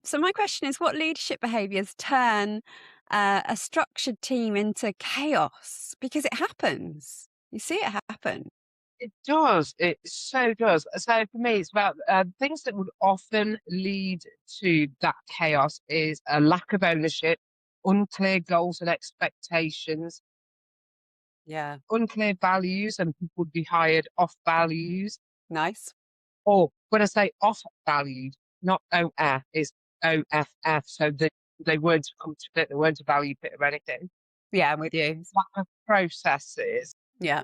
So my question is, what leadership behaviours turn a structured team into chaos? Because it happens. You see it happen. It does. It so does. So for me, it's about things that would often lead to that chaos is a lack of ownership, unclear goals and expectations, Yeah. unclear values, and people would be hired off values. Nice. Or when I say off valued, not OF, it's OFF. So they weren't a comfort fit, they weren't a value fit or anything. Yeah, I'm with you. Lack of processes, Yeah.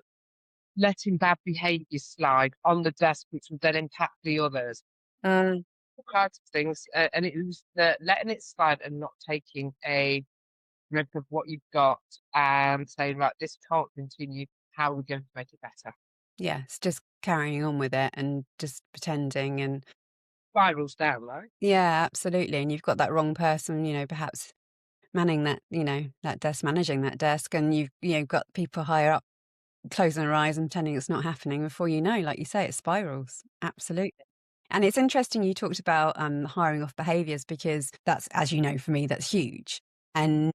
letting bad behaviour slide on the desk, which would then impact the others. Mm, All kinds of things. And it was the letting it slide and not taking a grip of what you've got and saying, right, this can't continue. How are we going to make it better? yeah. It's just carrying on with it and just pretending. And Spirals down, right? yeah, absolutely. And you've got that wrong person, perhaps manning that, that desk, managing that desk. And you've got people higher up closing their eyes and pretending it's not happening before you know, like you say, it spirals. Absolutely. And it's interesting you talked about hiring off behaviours because that's, as you know, for me, that's huge. And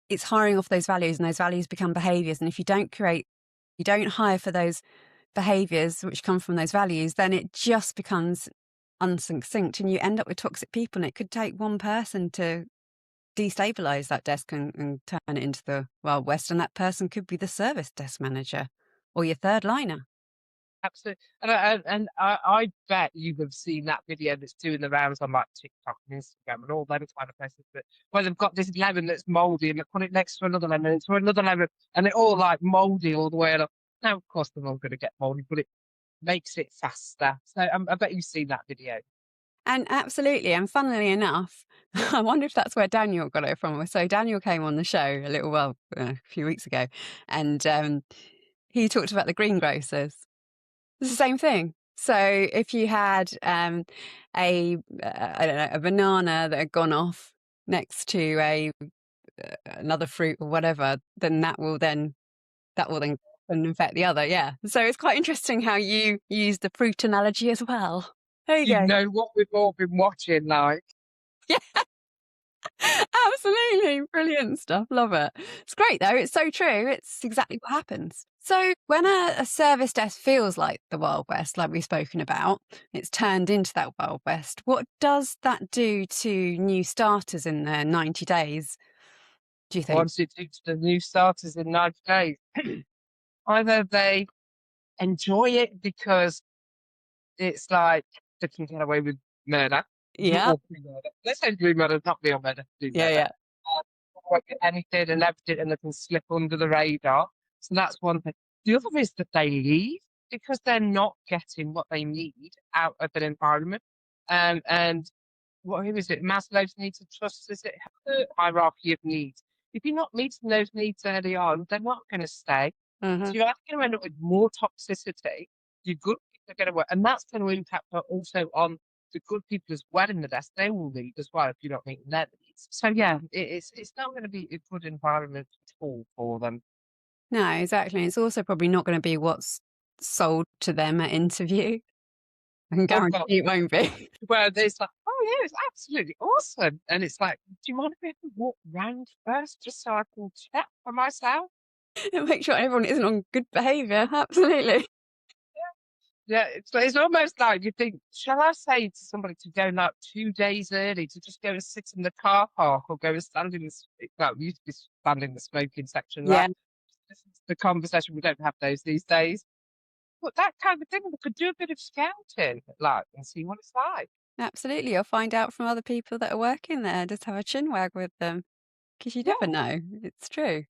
it's hiring off those values and those values become behaviours. And if you don't hire for those behaviours which come from those values, then it just becomes unsuccinct and you end up with toxic people. And it could take one person to destabilise that desk and turn it into the Wild West. And that person could be the service desk manager or your third liner. Absolutely. And I bet you have seen that video that's doing the rounds on like TikTok and Instagram and all them kind of places, but where they've got this lemon that's mouldy and they put it next to another lemon and to another lemon and they're all like mouldy all the way along. Now, of course, they're all going to get mouldy, but it makes it faster. So I bet you've seen that video. And absolutely, and funnily enough, I wonder if that's where Daniel got it from. So Daniel came on the show a few weeks ago, and he talked about the greengrocers. It's the same thing. So if you had I don't know, a banana that had gone off next to a another fruit or whatever, then that will then and infect the other. Yeah. So it's quite interesting how you use the fruit analogy as well. There you You go. know what we've all been watching, like. Absolutely. Brilliant stuff. Love it. It's great though. It's so true. It's exactly what happens. So when a service desk feels like the Wild West, like we've spoken about, it's turned into that Wild West. What does that do to new starters in their 90 days, do you think? Once it takes the new starters in 90 days, either they enjoy it because it's like they can get away with murder Yeah. or pre-murder. Let's say pre-murder, not real murder, do Yeah. murder. Yeah. Avoid anything and everything, and they can slip under the radar. So that's one thing. The other is that they leave because they're not getting what they need out of an environment. And what who is it? Maslow's needs of trust, is it? The hierarchy of needs. If you're not meeting those needs early on, they're not going to stay. So Hmm. you're either going to end up with more toxicity, your good people are going to work, and that's going to impact also on the good people as well in the desk. They will leave as well if you're not meeting their needs. So yeah, it's not going to be a good environment at all for them. No, exactly. It's also probably not going to be what's sold to them at interview. I can Oh guarantee God, it won't be. where it's like, oh yeah, it's absolutely awesome, and it's like, do you mind if I walk round first just so I can check for myself? Make sure everyone isn't on good behaviour. Absolutely. Yeah, it's almost like you think, shall I say to somebody to go like 2 days early to just go and sit in the car park or go and stand in well, we used to be stand in the smoking section, right? Yeah, Listen to the conversation. We don't have those these days. But that kind of thing, we could do a bit of scouting, like, and see what it's like. absolutely. You'll find out from other people that are working there. Just have a chin wag with them because you Yeah, never know. It's true.